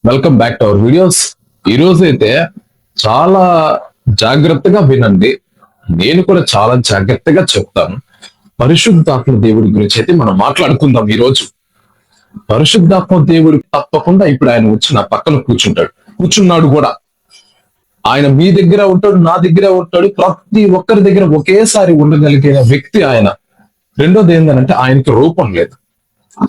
Welcome back to our videos. ఈ రోజు అయితే చాలా జాగ్రత్తగా వినండి. నేను కూడా చాలా జాగ్రత్తగా చెప్తాను. పరిశుద్ధాత్మ దేవుడి గురించి అయితే మనం మాట్లాడుకుందాం. ఈ రోజు పరిశుద్ధాత్మ దేవుడు తప్పకుండా ఇప్పుడు ఆయన వచ్చి నా పక్కన కూర్చున్నాడు కూడా. ఆయన మీ దగ్గర ఉంటాడు, నా దగ్గర ఉంటాడు, ప్రతి ఒక్కరి దగ్గర ఒకేసారి ఉండగలిగిన వ్యక్తి ఆయన. రెండోది ఏంటంటే ఆయనకి రూపం లేదు,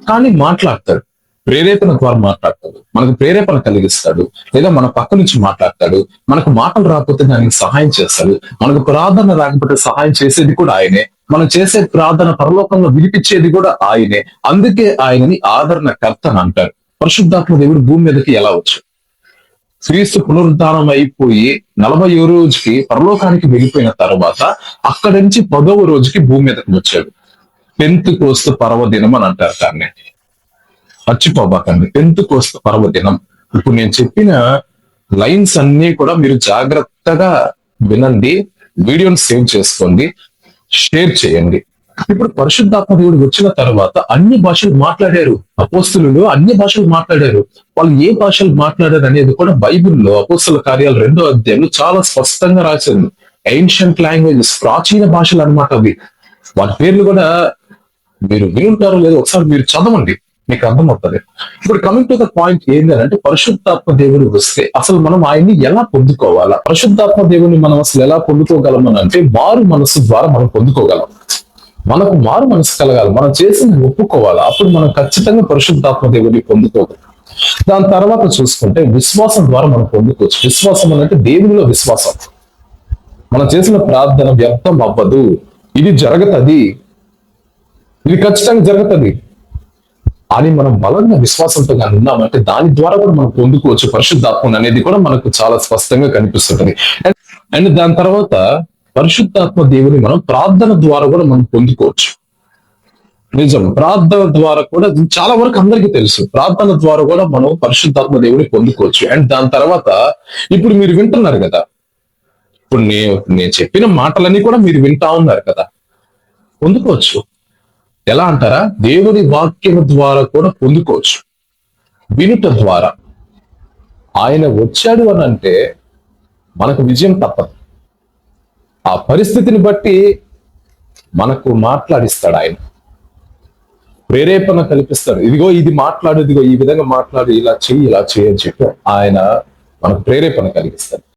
కానీ మాట్లాడతాడు. ప్రేరేపణ ద్వారా మాట్లాడతాడు, మనకు ప్రేరేపణ కలిగిస్తాడు, లేదా మన పక్క నుంచి మాట్లాడతాడు. మనకు మాటలు రాకపోతే దానికి సహాయం చేస్తాడు, మనకు ప్రార్థన రాకపోతే సహాయం చేసేది కూడా ఆయనే, మనం చేసే ప్రార్థన పరలోకంలో వినిపించేది కూడా ఆయనే. అందుకే ఆయనని ఆదరణకర్త అని అంటారు. పరిశుద్ధాత్మ దేవుడు భూమి మీదకి ఎలా వచ్చు? క్రీస్తు పునరుద్ధానం అయిపోయి 40వ రోజుకి పరలోకానికి వెళ్ళిపోయిన తర్వాత అక్కడి నుంచి 10వ రోజుకి భూమి మీదకి వచ్చాడు. పెంతెకోస్తు పర్వదినం అని అంటారు దాన్ని. మర్చిపోబాకండి, పెంతెకోస్తు పర్వదినం. ఇప్పుడు నేను చెప్పిన లైన్స్ అన్ని కూడా మీరు జాగ్రత్తగా వినండి, వీడియోని సేవ్ చేసుకోండి, షేర్ చేయండి. ఇప్పుడు పరిశుద్ధాత్మ దేవుడు వచ్చిన తర్వాత అన్ని భాషలు మాట్లాడారు. అపోస్తులు అన్ని భాషలు మాట్లాడారు. వాళ్ళు ఏ భాషలు మాట్లాడారు అనేది కూడా బైబిల్లో అపోస్తుల కార్యాలు 2వ అధ్యాయంలో చాలా స్పష్టంగా రాశారు. ఏన్షియంట్ లాంగ్వేజెస్, ప్రాచీన భాషలు అన్నమాట అవి. వాటి పేర్లు కూడా మీరు వినుంటారో లేదో ఒకసారి మీరు చదవండి, మీకు అర్థమవుతుంది. ఇప్పుడు కమింగ్ టు ద పాయింట్ ఏంటంటే, పరిశుద్ధాత్మ దేవుడు వస్తే అసలు మనం ఆయన్ని ఎలా పొందుకోవాలా? పరిశుద్ధాత్మ దేవుని మనం అసలు ఎలా పొందుకోగలం అని అంటే, మారు మనసు ద్వారా మనం పొందుకోగలం. మనకు మారు మనసు కలగాలి, మనం చేసింది ఒప్పుకోవాలి, అప్పుడు మనం ఖచ్చితంగా పరిశుద్ధాత్మ దేవుడిని పొందుకోగలం. దాని తర్వాత చూసుకుంటే విశ్వాసం ద్వారా మనం పొందుకోవచ్చు. విశ్వాసం అంటే దేవునిలో విశ్వాసం. మనం చేసిన ప్రార్థన వ్యర్థం అవ్వదు, ఇది జరుగుతుంది, ఇది ఖచ్చితంగా జరుగుతుంది అని మనం బలంగా విశ్వాసంతో కానీ ఉన్నామంటే దాని ద్వారా కూడా మనం పొందుకోవచ్చు పరిశుద్ధాత్మ అనేది కూడా మనకు చాలా స్పష్టంగా కనిపిస్తుంటది. అండ్ దాని తర్వాత పరిశుద్ధాత్మ దేవుని మనం ప్రార్థన ద్వారా కూడా మనం పొందుకోవచ్చు. నిజం, ప్రార్థన ద్వారా కూడా చాలా వరకు అందరికీ తెలుసు, ప్రార్థన ద్వారా కూడా మనం పరిశుద్ధాత్మ దేవుని పొందుకోవచ్చు. అండ్ దాని తర్వాత ఇప్పుడు మీరు వింటున్నారు కదా, ఇప్పుడు నేను చెప్పిన మాటలన్నీ కూడా మీరు వింటా ఉన్నారు కదా, పొందుకోవచ్చు. ఎలా అంటారా? దేవుని వాక్యం ద్వారా కూడా పొందుకోవచ్చు, వినుట ద్వారా. ఆయన వచ్చాడు అని అంటే మనకు విజయం తప్పదు. ఆ పరిస్థితిని బట్టి మనకు మాట్లాడిస్తాడు ఆయన, ప్రేరేపణ కల్పిస్తాడు. ఇదిగో ఇది మాట్లాడు, ఇదిగో ఈ విధంగా మాట్లాడు, ఇలా చెయ్యి అని చెప్పి ఆయన మనకు ప్రేరేపణ కలిగిస్తాడు.